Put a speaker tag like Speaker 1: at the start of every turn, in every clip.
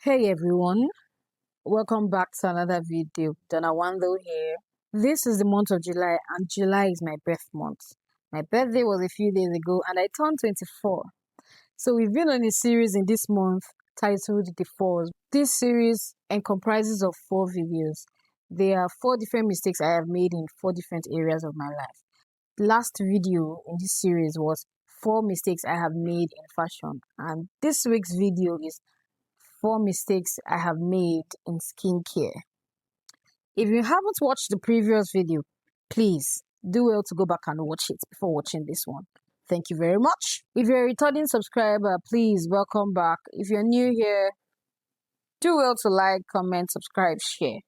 Speaker 1: Hey everyone, welcome back to another video. Donna Wando here. This is the month of July, and July is my birth month. My birthday was a few days ago, and I turned 24. So we've been on a series in this month titled The Fours. This series comprises of 4 videos. There are 4 different mistakes I have made in 4 different areas of my life. The last video in this series was 4 mistakes I have made in fashion, and this week's video is 4 mistakes I have made in skincare. If you haven't watched the previous video, please do well to go back and watch it before watching this one. Thank you very much. If you're a returning subscriber, please welcome back. If you're new here, do well to like, comment, subscribe, share.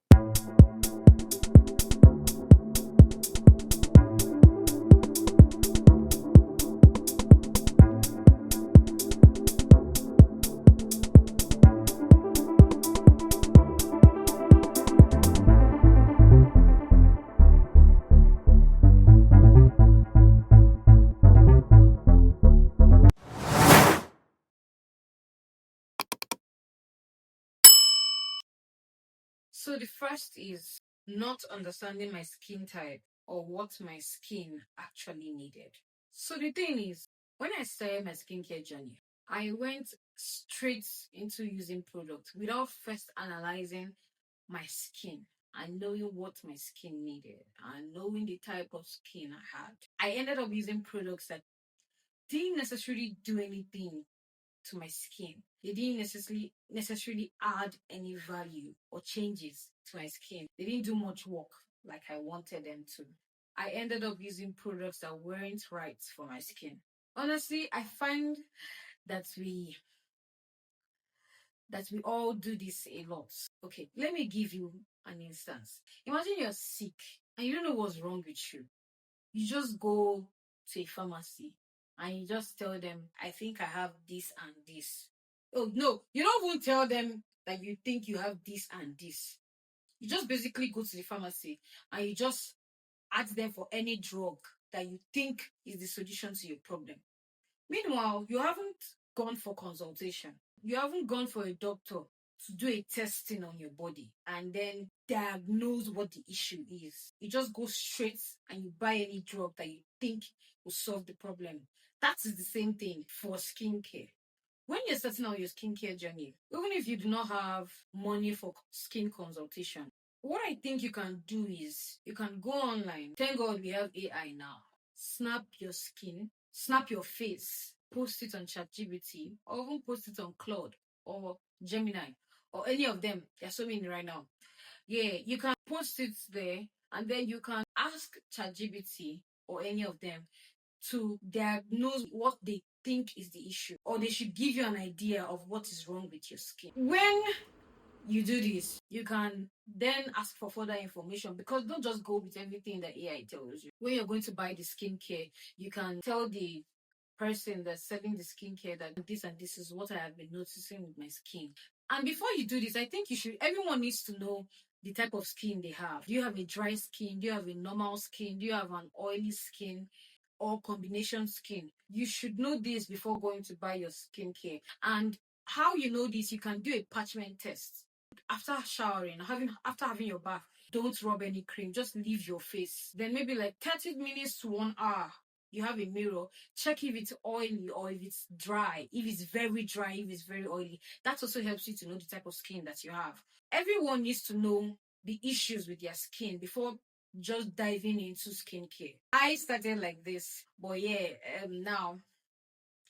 Speaker 2: So the first is not understanding my skin type or what my skin actually needed. So the thing is, when I started my skincare journey, I went straight into using products without first analyzing my skin and knowing what my skin needed and knowing the type of skin I had. I ended up using products that didn't necessarily do anything to my skin. They didn't necessarily add any value or changes to my skin. They didn't do much work like I wanted them to. I ended up using products that weren't right for my skin. Honestly, I find that we all do this a lot. Okay, let me give you an instance. Imagine you're sick and you don't know what's wrong with you. You just go to a pharmacy and you just tell them, I think I have this and this. Oh, no, you don't even tell them that you think you have this and this. You just basically go to the pharmacy and you just ask them for any drug that you think is the solution to your problem. Meanwhile, you haven't gone for consultation. You haven't gone for a doctor to do a testing on your body and then diagnose what the issue is. You just go straight and you buy any drug that you think will solve the problem. That is the same thing for skincare. When you're starting out your skincare journey, even if you do not have money for skin consultation, what I think you can do is you can go online. Thank God we have AI now. Snap your skin, snap your face, post it on ChatGPT, or even post it on Claude or Gemini or any of them. There's so many right now. Yeah, you can post it there and then you can ask ChatGPT or any of them to diagnose what they think is the issue, or they should give you an idea of what is wrong with your skin. When you do this, you can then ask for further information, because don't just go with everything that AI tells you. When you're going to buy the skincare, you can tell the person that's selling the skincare that this and this is what I have been noticing with my skin. And before you do this, I think everyone needs to know the type of skin they have. Do you have a dry skin? Do you have a normal skin? Do you have an oily skin? Or combination skin? You should know this before going to buy your skincare. And how you know this, you can do a parchment test. After showering, after having your bath, don't rub any cream, just leave your face. Then maybe like 30 minutes to 1 hour, you have a mirror, check if it's oily or if it's dry, if it's very dry, if it's very oily. That also helps you to know the type of skin that you have. Everyone needs to know the issues with their skin before just diving into skincare. I started like this, but yeah, now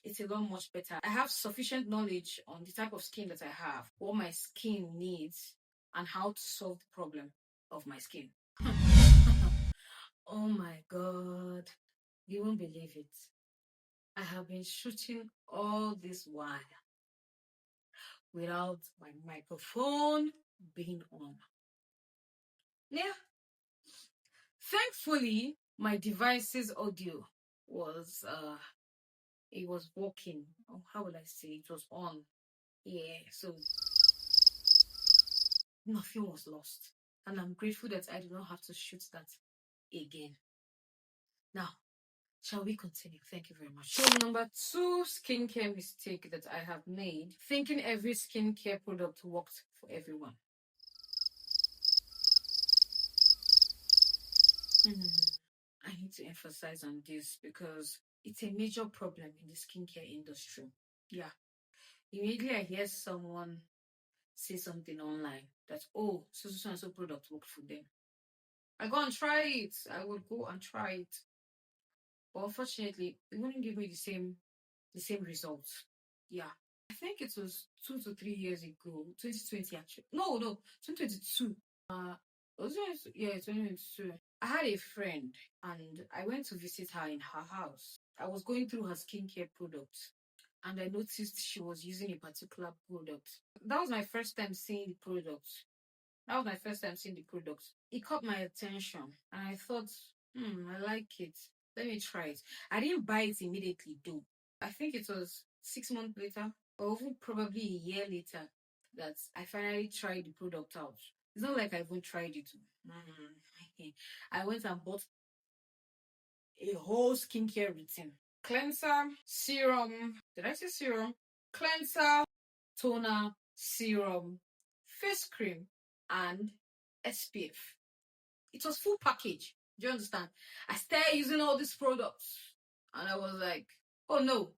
Speaker 2: it's a lot much better. I have sufficient knowledge on the type of skin that I have, what my skin needs, and how to solve the problem of my skin. Oh my god, you won't believe it. I have been shooting all this while without my microphone being on. Yeah. Thankfully, my device's audio was it was working. Oh, how would I say, it was on? Yeah, so nothing was lost. And I'm grateful that I do not have to shoot that again. Now, Shall we continue? Thank you very much. So number 2 skincare mistake that I have made, thinking every skincare product works for everyone. I need to emphasize on this because it's a major problem in the skincare industry. Yeah. Immediately I hear someone say something online that, oh, so and so product worked for them. I go and try it. I would go and try it. But unfortunately, it wouldn't give me the same results. Yeah. I think it was 2 to 3 years ago, 2020 actually. No, 2022. Was it? Yeah, 2022. I had a friend and I went to visit her in her house. I was going through her skincare products and I noticed she was using a particular product. That was my first time seeing the product. It caught my attention and I thought, I like it. Let me try it. I didn't buy it immediately though. I think it was 6 months later or even probably a year later that I finally tried the product out. It's not like I even tried it. I went and bought a whole skincare routine. Cleanser, serum. Did I say serum? Cleanser, toner, serum, face cream, and SPF. It was full package. Do you understand? I started using all these products and I was like, oh no.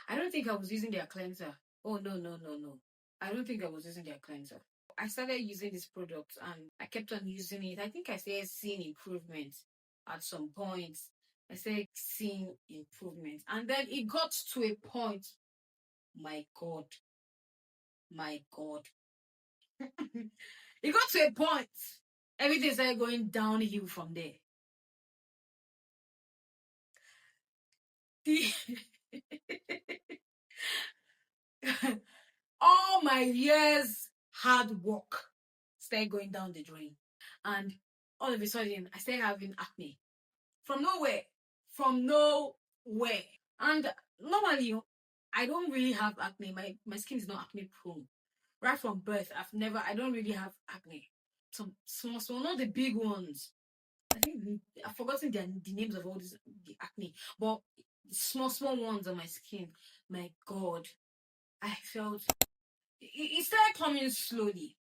Speaker 2: I don't think I was using their cleanser. Oh no. I don't think I was using their cleanser. I started using this product and I kept on using it. I think I started seeing improvements at some point. I started seeing improvements. And then it got to a point. My God. It got to a point. Everything started going downhill from there. All my years hard work started going down the drain. And all of a sudden, I started having acne. From nowhere. And normally, I don't really have acne. My skin is not acne prone. Right from birth, I don't really have acne. Some small, not the big ones. I think I've forgotten the names of all the acne, but small ones on my skin. My God, I felt it started coming slowly.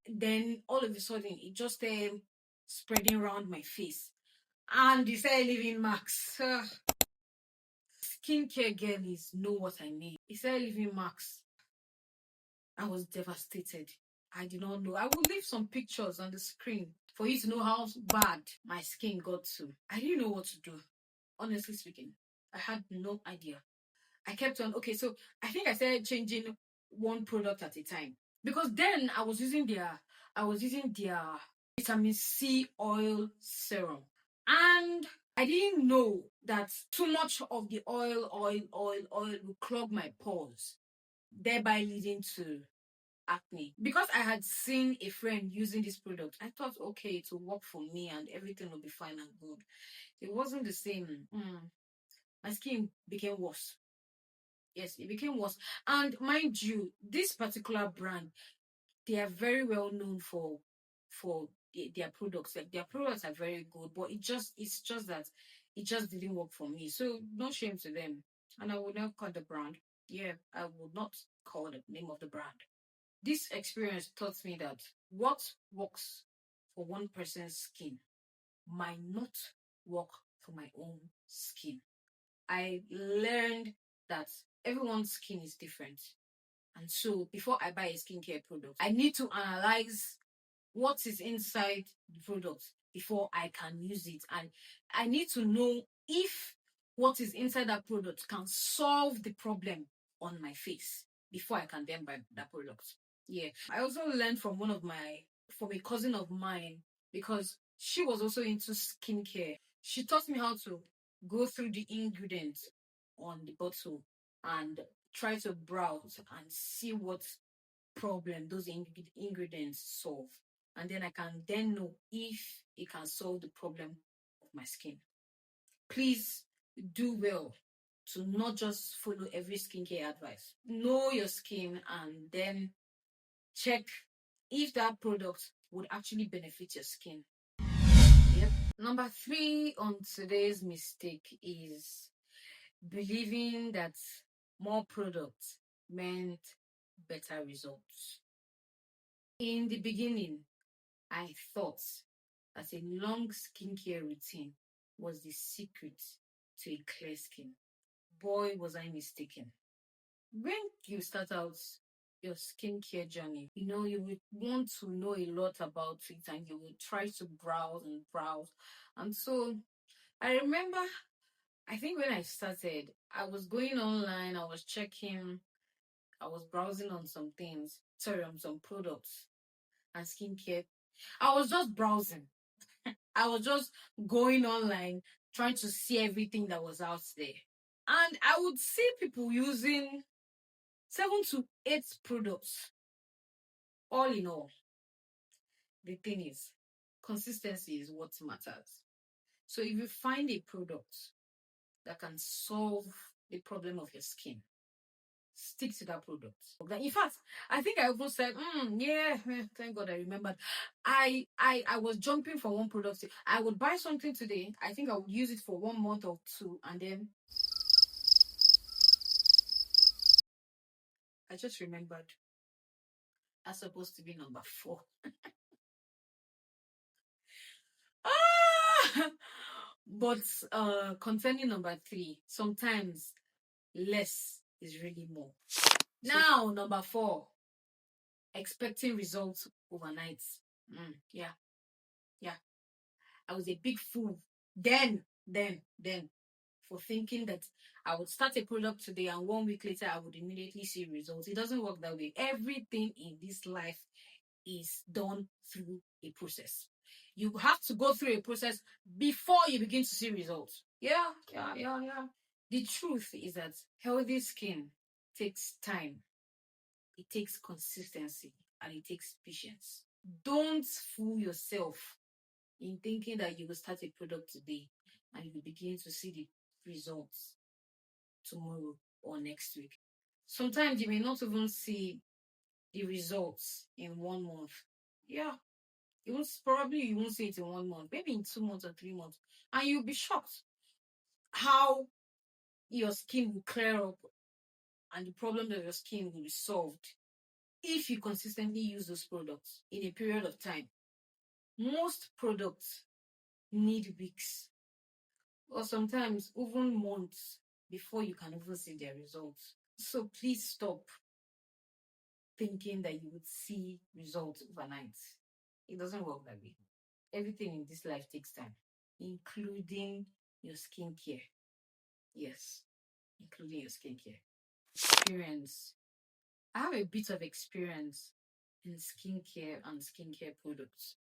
Speaker 2: Then all of a sudden, it just started spreading around my face, and it started leaving marks. Skincare girlies know what I mean. It started leaving marks. I was devastated. I did not know. I will leave some pictures on the screen for you to know how bad my skin got to. I didn't know what to do. Honestly speaking, I had no idea. I kept on, okay, so I think I started changing one product at a time. Because then I was using their vitamin C oil serum. And I didn't know that too much of the oil will clog my pores, thereby leading to acne. Because I had seen a friend using this product, I thought, okay, it will work for me and everything will be fine and good. It wasn't the same. My skin became worse. Yes, it became worse. And mind you, this particular brand, they are very well known for their products. Like their products are very good, but it's just that it just didn't work for me. So no shame to them. And I will not call the brand. Yeah, I will not call the name of the brand. This experience taught me that what works for one person's skin might not work for my own skin. I learned that everyone's skin is different. And so before I buy a skincare product, I need to analyze what is inside the product before I can use it. And I need to know if what is inside that product can solve the problem on my face before I can then buy that product. Yeah. I also learned from from a cousin of mine, because she was also into skincare. She taught me how to go through the ingredients on the bottle and try to browse and see what problem those ingredients solve. And then I can then know if it can solve the problem of my skin. Please do well to not just follow every skincare advice. Know your skin and then check if that product would actually benefit your skin. Yep. Number 3 on today's mistake is believing that more products meant better results. In the beginning, I thought that a long skincare routine was the secret to a clear skin. Boy, was I mistaken. When you start out your skincare journey, you would want to know a lot about it and you would try to browse and browse. And so I remember, I think when I started, I was going online, I was checking, I was browsing on some things, on some products and skincare. I was just browsing. I was just going online, trying to see everything that was out there. And I would see people using 7 to 8 products. All in all, the thing is, consistency is what matters. So if you find a product that can solve the problem of your skin, stick to that product. In fact, I think I even said, yeah, thank God I remembered. I was jumping from one product. I would buy something today. I think I would use it for 1 month or 2, and then I just remembered that's supposed to be number 4. But concerning number 3, sometimes less is really more. Now, number 4, expecting results overnight. Yeah. I was a big fool then for thinking that I would start a product today and 1 week later I would immediately see results. It doesn't work that way. Everything in this life is done through a process. You have to go through a process before you begin to see results. Yeah. The truth is that healthy skin takes time, it takes consistency, and it takes patience. Don't fool yourself in thinking that you will start a product today and you will begin to see the results tomorrow or next week. Sometimes you may not even see the results in 1 month. Yeah. You won't see it in 1 month, maybe in 2 months or 3 months. And you'll be shocked how your skin will clear up and the problem of your skin will be solved if you consistently use those products in a period of time. Most products need weeks or sometimes even months before you can even see their results. So please stop thinking that you would see results overnight. It doesn't work that way. Everything in this life takes time, including your skincare. Yes, including your skincare. Experience. I have a bit of experience in skincare and skincare products.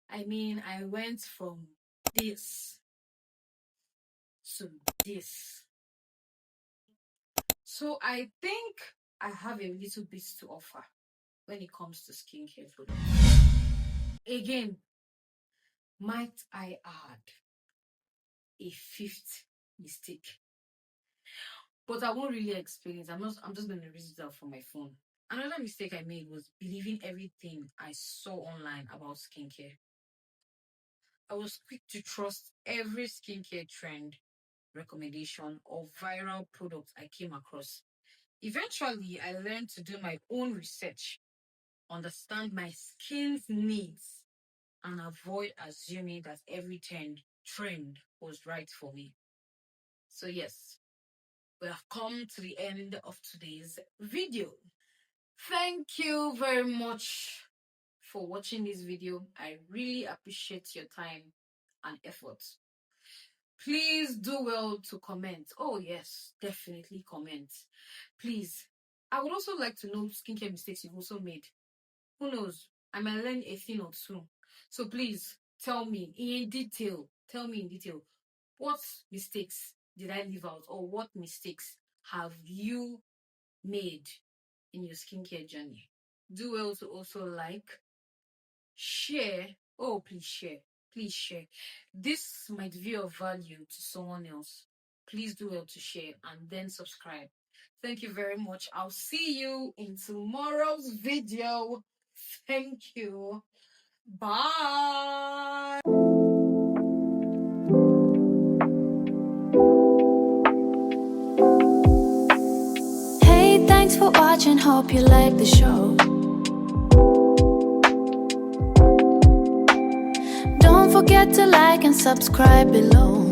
Speaker 2: I mean, I went from this to this. So I think I have a little bit to offer when it comes to skincare products. Again, might I add a 5th mistake? But I won't really explain it. I'm just going to read it out from my phone. Another mistake I made was believing everything I saw online about skincare. I was quick to trust every skincare trend, recommendation, or viral product I came across. Eventually, I learned to do my own research, understand my skin's needs, and avoid assuming that every trend was right for me. So yes, we have come to the end of today's video. Thank you very much for watching this video. I really appreciate your time and effort. Please do well to comment. Oh yes, definitely comment. Please. I would also like to know skincare mistakes you've also made. Who knows? I might learn a thing or two. So please tell me in detail. Tell me in detail. What mistakes did I leave out, or what mistakes have you made in your skincare journey? Do well to also like, share. Oh, please share. Please share. This might be of value to someone else. Please do well to share and then subscribe. Thank you very much. I'll see you in tomorrow's video. Thank you. Bye.
Speaker 3: Thanks for watching, hope you like the show. Don't forget to like and subscribe below.